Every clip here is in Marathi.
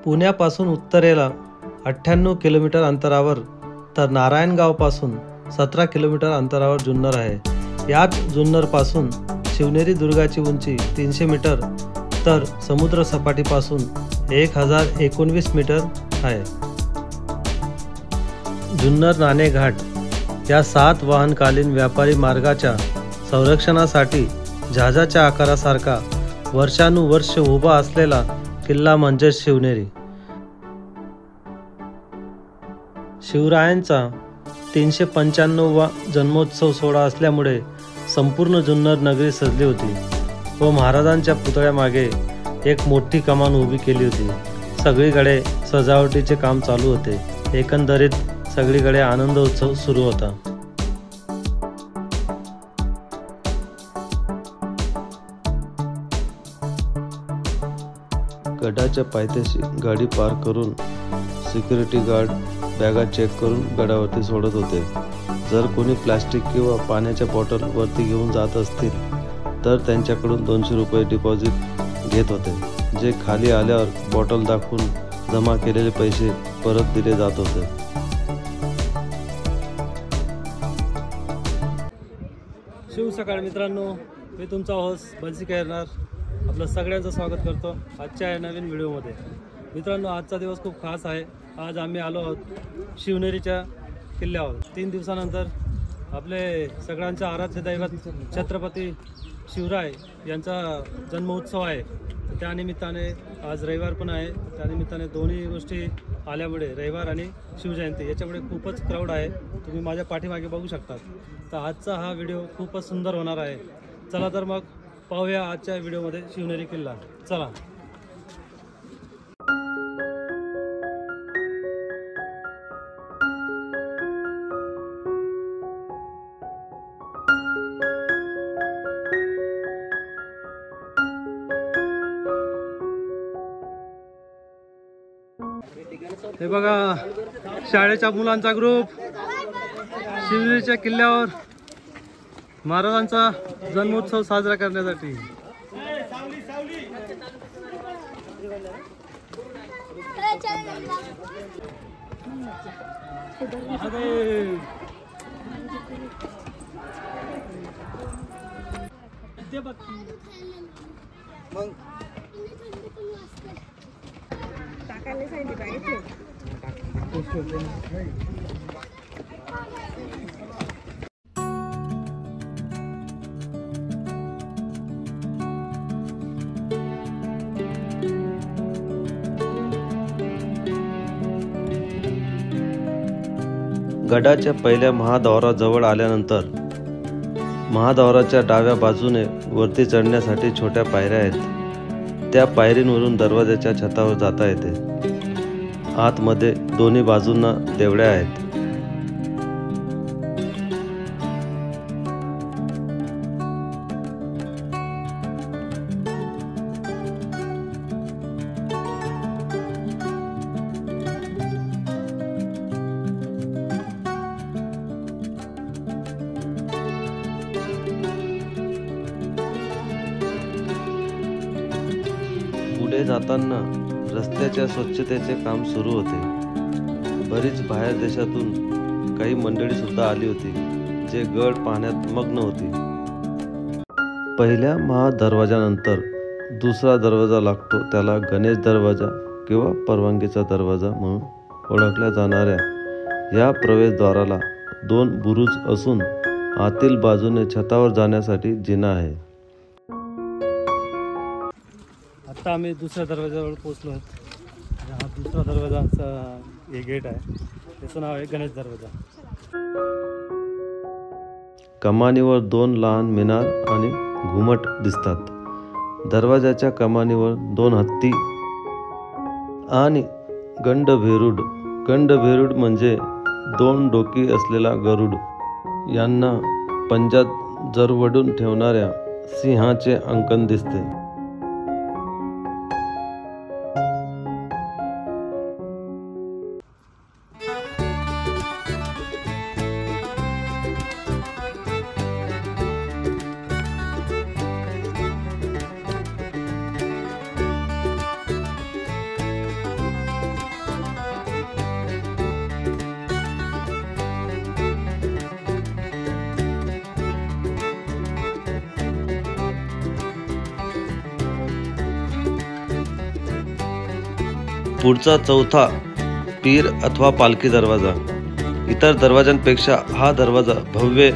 पुण्यापासून उत्तरेला 98 किलोमीटर अंतरावर तर नारायणगावपासून 17 किलोमीटर अंतरावर जुन्नर आहे। याच जुन्नरपासून शिवनेरी दुर्गाची उंची 300 मीटर तर समुद्र सपाटीपासून 1019 मीटर आहे। जुन्नर नाणे घाट या 7 वाहनकालीन व्यापारी मार्गाच्या संरक्षणासाठी जहाजाच्या आकारासारखा वर्षानुवर्ष उभा असलेला किल्ला म्हणजे शिवनेरी। शिवरायांचा 395वा जन्मोत्सव सोहळा असल्यामुळे संपूर्ण जुन्नर नगरी सजली होती व महाराजांच्या पुतळ्यामागे एक मोठी कमान उभी केली होती। सगळीकडे सजावटीचे काम चालू होते। एकंदरीत सगळीकडे आनंद उत्सव सुरू होता। गडाच्या पायथ्याशी गाडी पार्क करून सिक्युरिटी गार्ड बॅगा चेक करून गडावरती सोडत होते। जर कोणी प्लास्टिक किंवा पाण्याच्या बॉटल वरती घेऊन जात असतील तर त्यांच्याकडून 200 रुपये डिपॉझिट घेत होते, जे खाली आल्यावर बॉटल दाखवून जमा केलेले पैसे परत दिले जात होते। शिव सकाळ मित्रांनो, मी तुमचा होस्ट बंसी करणार आपलं सगळ्यांचं स्वागत करतो आजच्या या नवीन व्हिडिओमध्ये। मित्रांनो, आजचा दिवस खूप खास आहे। आज आम्ही आलो आहोत शिवनेरीच्या किल्ल्यावर। 3 दिवसानंतर आपले सगळ्यांचा आराध्य दैवत छत्रपती शिवराय यांचा जन्मोत्सव आहे। त्यानिमित्ताने आज रविवार पण आहे, त्यानिमित्ताने दोन्ही गोष्टी आल्यामुळे रविवार आणि शिवजयंती याच्यामुळे खूपच क्राऊड आहे। तुम्ही माझ्या पाठीमागे बघू शकता। तर आजचा हा व्हिडिओ खूपच सुंदर होणार आहे। चला तर मग पाहूया आजच्या व्हिडिओमध्ये शिवनेरी किल्ला। चला। हे बघा, शाळेच्या मुलांचा ग्रुप शिवनेरीच्या किल्ल्यावर महाराजांचा जन्मोत्सव साजरा करण्यासाठी। गडाच्या पहिल्या महाद्वाराजवळ आल्यानंतर महाद्वाराच्या डाव्या बाजूने वरती चढण्यासाठी छोट्या पायऱ्या आहेत। त्या पायरींवरून दरवाजाच्या छतावर जाता येते। आतमध्ये दोन्ही बाजूंना देवड्या आहेत। पुढे जाताना रस्त्याच्या स्वच्छतेचे काम सुरू होते। बरीच बाहेर देशातून काही मंडळी सुद्धा आली होती, जे गड पाहण्यात मग्न होती। पहिल्या महादरवाजानंतर दुसरा दरवाजा लागतो, त्याला गणेश दरवाजा किंवा परवानगीचा दरवाजा म्हणून ओळखल्या जाणाऱ्या या प्रवेशद्वाराला 2 बुरुज असून आतील बाजूने छतावर जाण्यासाठी जिना आहे। आता आम्ही दुसऱ्या दरवाजावर पोहोचलो आहोत। हा दुसरा दरवाजाचा हे गेट आहे, त्याचं नाव आहे गणेश दरवाजा। कमानीवर 2 लहान मिनार आणि घुमट दिसतात। दरवाजाच्या कमानीवर 2 हत्ती आणि गंडभेरुड। गंडभेरुड म्हणजे 2 डोकी असलेला गरुड। यांना पंजात जरवडून ठेवणाऱ्या सिंहाचे अंकन दिसते। पुढचा चौथा पीर अथवा पालखी दरवाजा. इतर दरवाजांपेक्षा हा दरवाजा भव्य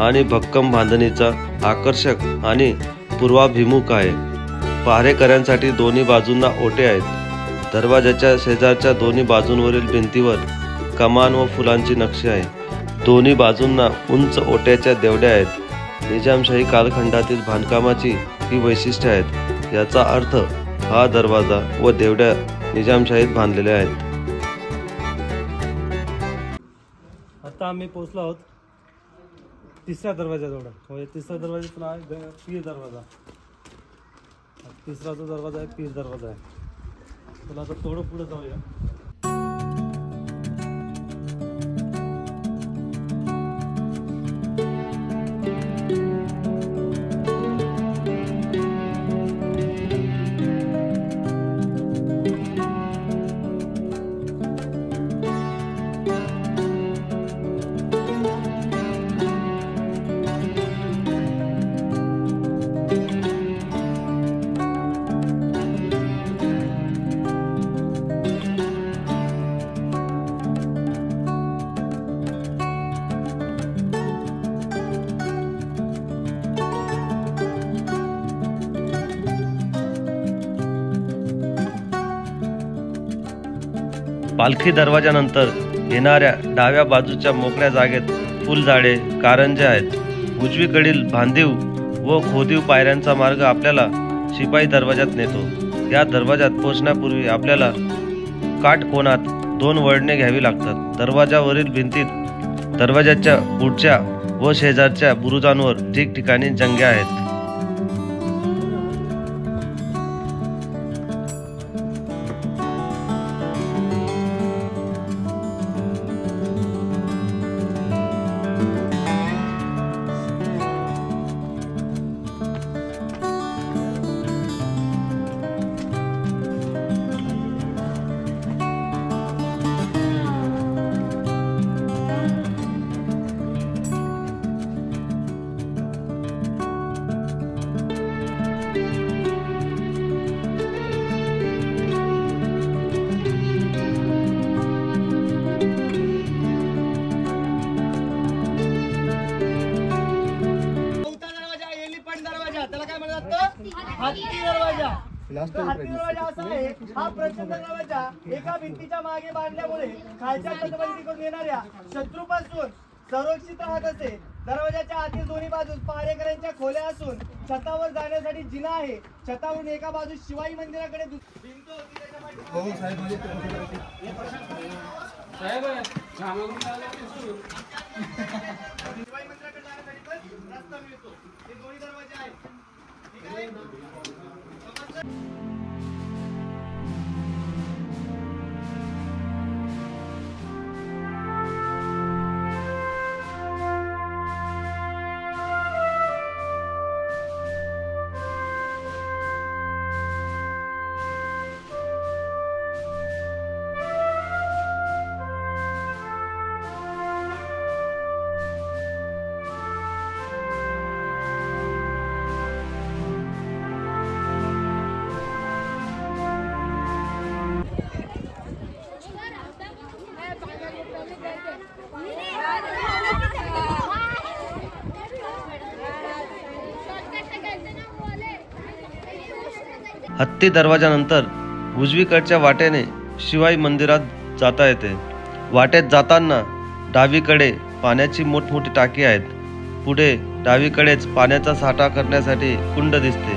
आणि भक्कम बांधणीचा, आकर्षक आणि पूर्वाभिमुख आहे. पहारेकऱ्यांसाठी दोन्ही बाजूंना ओटे आहेत. दरवाजाच्या शेजारच्या दोन्ही बाजूंवरील भिंतीवर कमान व फुलांची नक्षी आहे. दोन्ही बाजूंना उंच ओट्याच्या देवड्या आहेत. निजामशाही कालखंडातील बांधकामाची ही वैशिष्ट्ये आहेत. याचा अर्थ हा दरवाजा व देवड्या निजामशाहीत बांधलेल्या आहेत. आता आम्ही पोहोचलो आहोत तिसऱ्या दरवाजाजवळ. म्हणजे तिसऱ्या दरवाजाचं नाव आहे पीर दरवाजा. तिसरा जो दरवाजा आहे पीर दरवाजा आहे. चला आता थोडं पुढे जाऊया. पालखी दरवाजानंतर येणाऱ्या डाव्या बाजूच्या मोकळ्या जागेत फुलझाडे, कारंजे आहेत. उजवीकडील भांदीव व खोदीव पायऱ्यांचा मार्ग आपल्याला शिपाई दरवाजात नेतो. या दरवाजात पोहोचण्यापूर्वी आपल्याला काटकोनात 2 वळणे घ्यावी लागतात. दरवाजावरील भिंतीत दरवाजाच्या पुढच्या व शेजारच्या बुरुजांवर ठिकठिकाणी जंग्या आहेत. हा प्रचंड दरवाजा एका भिंतीच्या मागे बांधल्यामुळे खालच्या तटबंदीकडून येणाऱ्या शत्रूपासून संरक्षित राहत असे. दरवाजाच्या आतील दोन्ही बाजूस पहारेकऱ्यांच्या खोल्या असून छतावर जाण्यासाठी जिना आहे. छतावरून एका बाजूस शिवाई मंदिराकडे भिंत होती. शिवाई मंदिराकडे जाण्यासाठी पण रस्ता मिळतो. हे दोन्ही दरवाजे आहेत. हत्ती दरवाजानंतर उजवीकडच्या वाटेने शिवाई मंदिरात जाता येते. वाटेत जाताना डावीकडे पाण्याची मोठमोठी टाकी आहेत. पुढे डावीकडेच पाण्याचा साठा करण्यासाठी कुंड दिसते.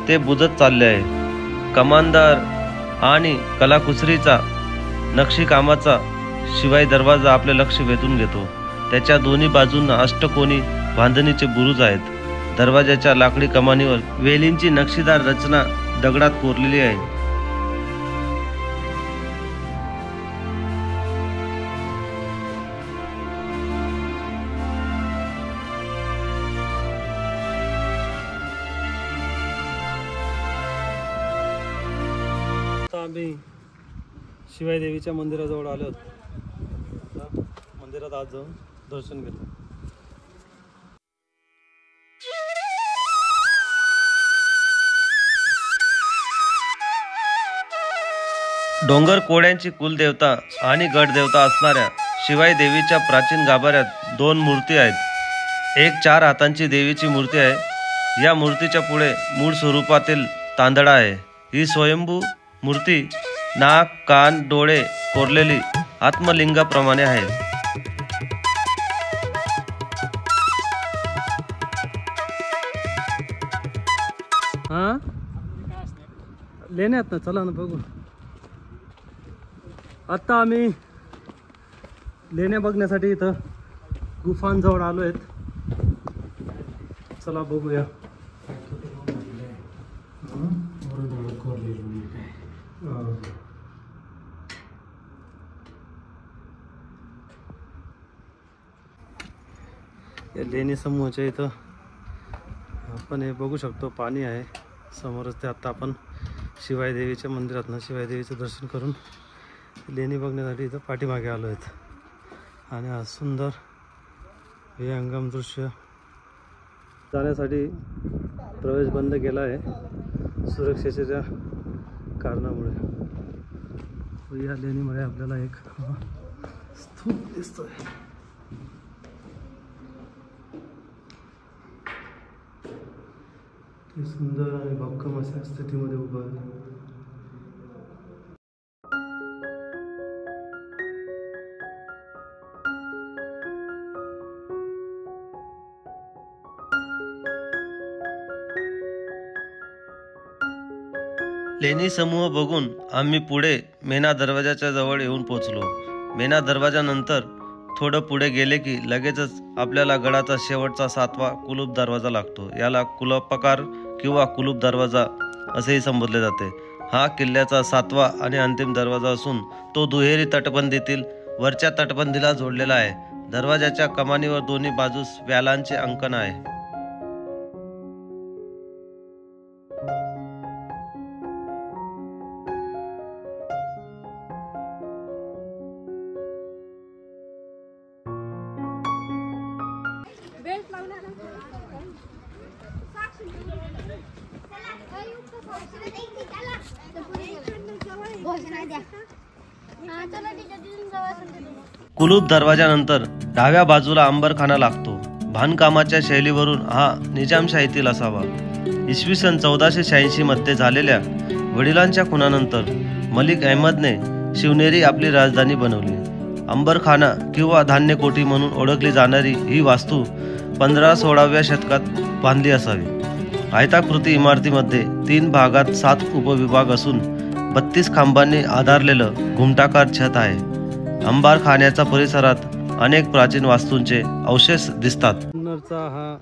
ते बुजत चालले आहे. कमानदार आणि कलाकुसरीचा नक्षीकामाचा शिवाई दरवाजा आपले लक्ष वेधून घेतो. त्याच्या दोन्ही बाजूंना अष्टकोनी बांधणीचे बुरुज आहेत. दरवाजाच्या लाकडी कमानीवर वेलींची नक्षीदार रचना दगडात कोरलेली आहे. आता आम्ही शिवाई देवीच्या मंदिराजवळ आलो आहोत. मंदिरात आज जाऊन दर्शन घेतो. डोंगर कोळ्यांची कुलदेवता आणि गडदेवता असणाऱ्या शिवाई देवीच्या प्राचीन गाभाऱ्यात 2 मूर्ती आहेत. एक 4 हातांची देवीची मूर्ती आहे. या मूर्तीच्या पुढे मूळ स्वरूपातील तांदळा आहे. ही स्वयंभू मूर्ती नाक, कान, डोळे कोरलेली आत्मलिंगाप्रमाणे आहे. हा लेण्यात ना, चला ना बघू. आत्ता आम्ही लेण्या बघण्यासाठी इथं गुफांजवळ आलो आहेत. चला बघूया. या लेणी समूहाच्या इथं आपण हे बघू शकतो, पाणी आहे समोरच. ते आता आपण शिवाई देवीच्या मंदिरात ना शिवाई देवीचं दर्शन करून लेणी बघण्यासाठी इथं पाठीमागे आलो आहेत. आणि हा सुंदर हे अंगम दृश्य. जाण्यासाठी प्रवेश बंद केला आहे सुरक्षेच्या कारणामुळे. या लेणीमध्ये आपल्याला एक स्तूप दिसतोय. ते सुंदर आणि भक्कम अशा स्थितीमध्ये उभं आहे. लेणी समूह बघून आम्ही पुढे मेना दरवाजाच्या जवळ येऊन पोचलो. मेना दरवाजानंतर थोडं पुढे गेले की लगेचच आपल्याला गडाचा शेवटचा 7वा कुलूप दरवाजा लागतो. याला कुलपाकार किंवा कुलूप दरवाजा असेही संबोधले जाते. हा किल्ल्याचा 7वा आणि अंतिम दरवाजा असून तो दुहेरी तटबंदीतील वरच्या तटबंदीला जोडलेला आहे. दरवाजाच्या कमानीवर दोन्ही बाजूस व्यालांचे अंकन आहे. कुलूप दरवाजानंतर डाव्या बाजूला अंबरखाना लागतो. बांधकामाच्या शैलीवरून हा निजामशाहीतील असावा. इसवी सन 1486 मध्ये झालेल्या वडिलांच्या खुनानंतर मलिक अहमदने शिवनेरी आपली राजधानी बनवली. अंबरखाना किंवा धान्य कोठी म्हणून ओळखली जाणारी ही वास्तू 15-16व्या शतकात बांधली असावी. आयताकृती इमारतीमध्ये 3 भागात 7 उपविभाग असून 32 खांबांनी आधारलेलं घुमटाकार छत आहे. अंबारखान्याच्या परिसरात अनेक प्राचीन वास्तूंचे अवशेष दिसतात. जुन्नरचा हा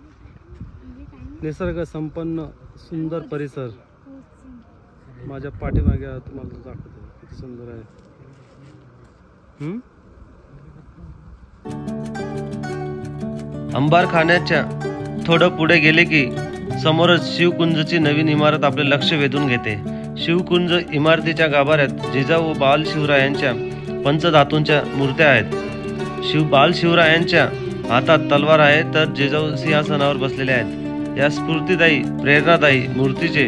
निसर्ग संपन्न सुंदर परिसर माझ्या पाठीमागे तुम्हाला दाखवतो. किती सुंदर आहे. अंबारखान्याच्या थोडं पुढे गेले की समोरच शिवकुंजची नवीन इमारत आपले लक्ष वेधून घेते. शिवकुंज इमारतीच्या गाभाऱ्यात जिजाऊ बाल शिवरायांच्या पंचधातूंच्या मूर्त्या आहेत. बाल शिवरायांच्या हातात तलवार आहे तर जिजाऊ सिंहासनावर बसलेले आहेत. या स्फूर्तिदायी प्रेरणादायी मूर्तीचे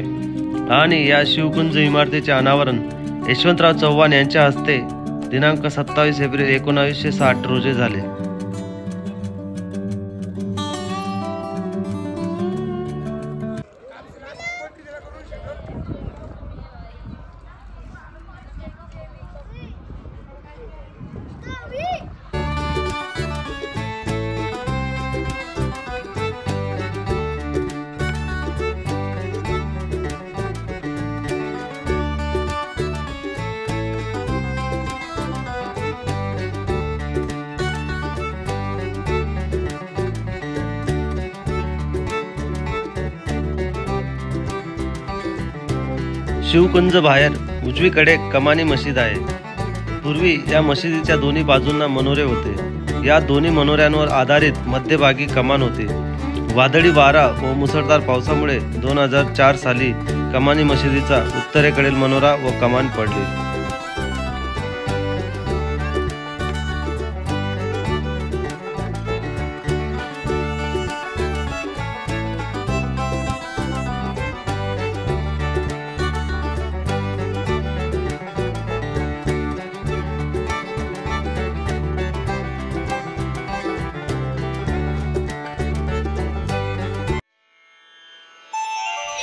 आणि या शिवकुंज इमारतीचे अनावरण यशवंतराव चव्हाण यांच्या हस्ते दिनांक 27 एप्रिल 1960 रोजी झाले. शिवकुंज बाहेर उजवीकडे कमानी मशीद आहे. पूर्वी या मशिदीच्या दोन्ही बाजूंना मनोरे होते. या दोन्ही मनोऱ्यांवर आधारित मध्यभागी कमान होते. वादळी वारा व मुसळधार पावसामुळे 2004 साली कमानी मशिदीचा उत्तरेकडील मनोरा व कमान पडली.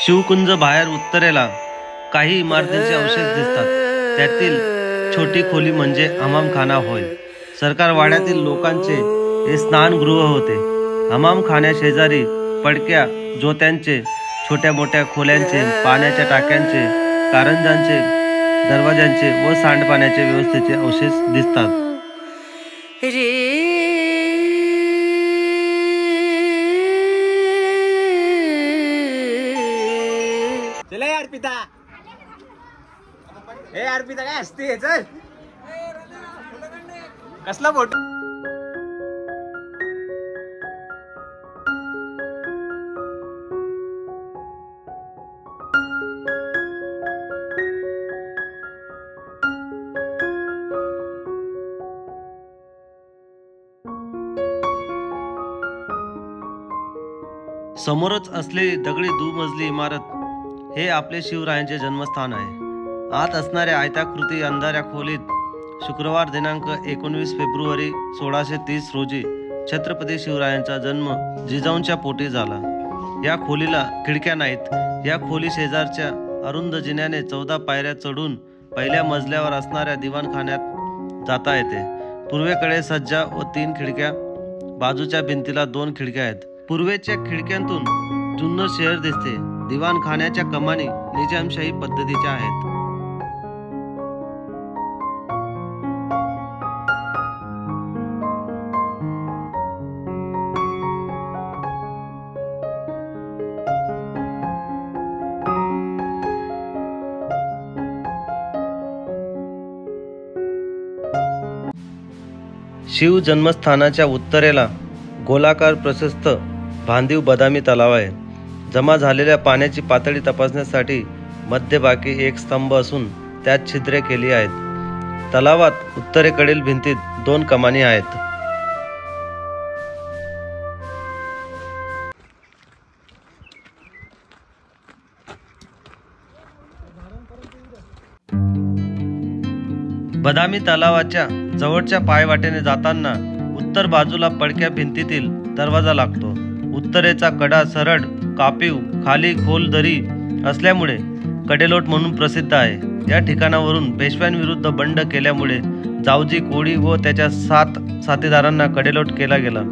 शिवकुंज बाहेर उत्तरेला काही इमारतींचे अवशेष दिसतात. त्यातील छोटी खोली म्हणजे हमामखाना होय. सरकार वाड्यातील लोकांचे हे स्नानगृह होते. हमामखान्या शेजारी पडक्या ज्योत्यांचे, छोट्या मोठ्या खोल्यांचे, पाण्याच्या टाक्यांचे, कारंजांचे, दरवाजांचे व सांडपाण्याच्या व्यवस्थेचे अवशेष दिसतात. चला यार पिता, ए यार पिता काय असते, चल कसला फोटो. समोरच असलेली दगडी दुमजली इमारत हे आपले शिवरायांचे जन्मस्थान आहे. आत असणाऱ्या आयताकृती अंधाऱ्या खोलीत शुक्रवार दिनांक 19 फेब्रुवारी 1630 रोजी छत्रपती शिवरायांचा जन्म जिजाऊंच्या पोटी झाला. या खोलीला खिडक्या नाहीत. या खोली शेजारच्या अरुंद जिन्याने 14 पायऱ्या चढून पहिल्या मजल्यावर असणाऱ्या दिवाणखान्यात जाता येते. पूर्वेकडे सज्जा व 3 खिडक्या, बाजूच्या भिंतीला 2 खिडक्या आहेत. पूर्वेच्या खिडक्यांतून जुन्नर शहर दिसते. दिवाणखान्याच्या कमानी निजामशाही पद्धतीच्या आहेत. शिव जन्मस्थानाच्या उत्तरेला गोलाकार प्रशस्त भांदीव बदामी तलाव आहे. जमा झालेल्या पाण्याची पातळी तपासण्यासाठी मध्यभागी एक स्तंभ असून त्यात छिद्रे केली आहेत. तलावात उत्तरेकडील भिंतीत 2 कमानी आहेत. बदामी तलावाच्या जवळच्या पायवाटेने जाताना उत्तर बाजूला पडक्या भिंतीतील दरवाजा लागतो. उत्तरेचा कडा सरळ, कापीव, खाली खोल दरी असल्यामुळे कडेलोट म्हणून प्रसिद्ध आहे. या ठिकाणावरून पेशव्यांविरुद्ध बंड केल्यामुळे जावजी कोळी व त्याच्या 7 साथीदारांना कडेलोट केला गेला.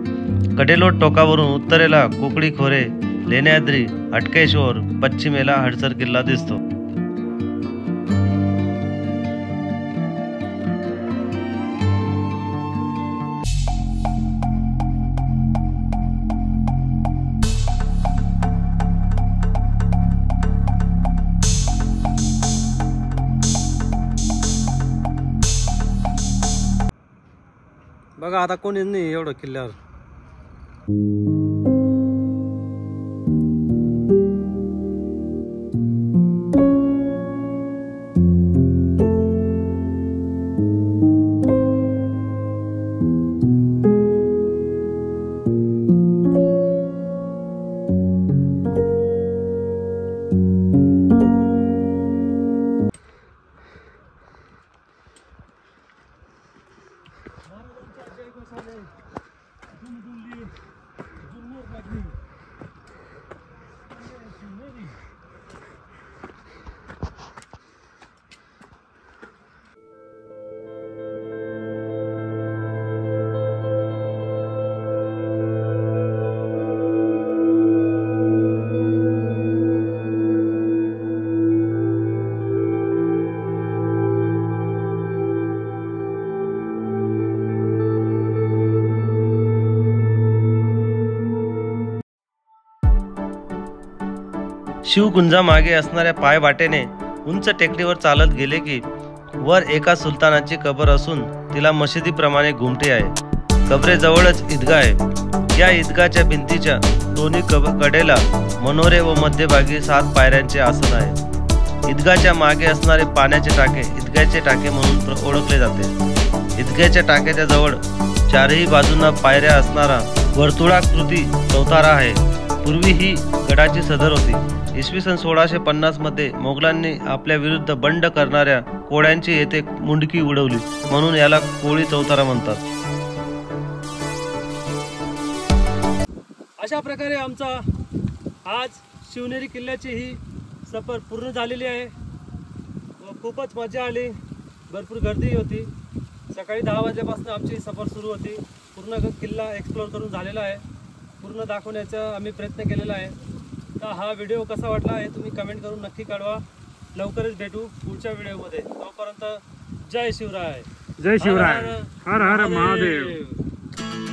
कडेलोट टोकावरून उत्तरेला कोकडी खोरे, लेण्याद्री, हटकेश्वर, पश्चिमेला हडसर किल्ला दिसतो. बघा आता कोणी नाही एवढं किल्ल्यावर. शिवकुंजामागे असणाऱ्या पायवाटेने उंच टेकडीवर चालत गेले की वर एका सुलतानाची कबर असून तिला मशिदीप्रमाणे घुमटी आहे. कबरेजवळच ईदगाह आहे. या ईदगाहच्या भिंतीच्या दोन्ही कडेला मनोरे व मध्यभागी 7 पायऱ्यांचे आसन आहे. ईदगाहच्या मागे असणारे पाण्याचे टाके ईदगाहचे टाके म्हणून ओळखले जाते. ईदगाहच्या टाक्याच्या जवळ 4ही बाजूंना पायऱ्या असणारा वर्तुळाकृती चौतारा आहे. पूर्वी ही गडाची सदर होती. इसवी सन 1650 मध्ये मोगलांनी आपल्या विरुद्ध बंड करणाऱ्या कोळ्यांची येथे मुंडकी उडवली म्हणून याला कोळी चौतारा म्हणतात. अशा प्रकारे आमचा आज शिवनेरी किल्ल्याची ही सफर पूर्ण झालेली आहे व खूपच मजा आली. भरपूर गर्दी होती. सकाळी 10 वाजल्यापासून आमची सफर सुरू होती. पूर्ण किल्ला एक्सप्लोर करून झालेला आहे. पूर्ण दाखवण्याचा आम्ही प्रयत्न केलेला आहे. तर हा व्हिडिओ कसा वाटला हे तुम्ही कमेंट करून नक्की कळवा. लवकरच भेटू पुढच्या व्हिडिओमध्ये. तोपर्यंत जय शिवराय. जय शिवराय. हर हर हर महादेव. महादेव.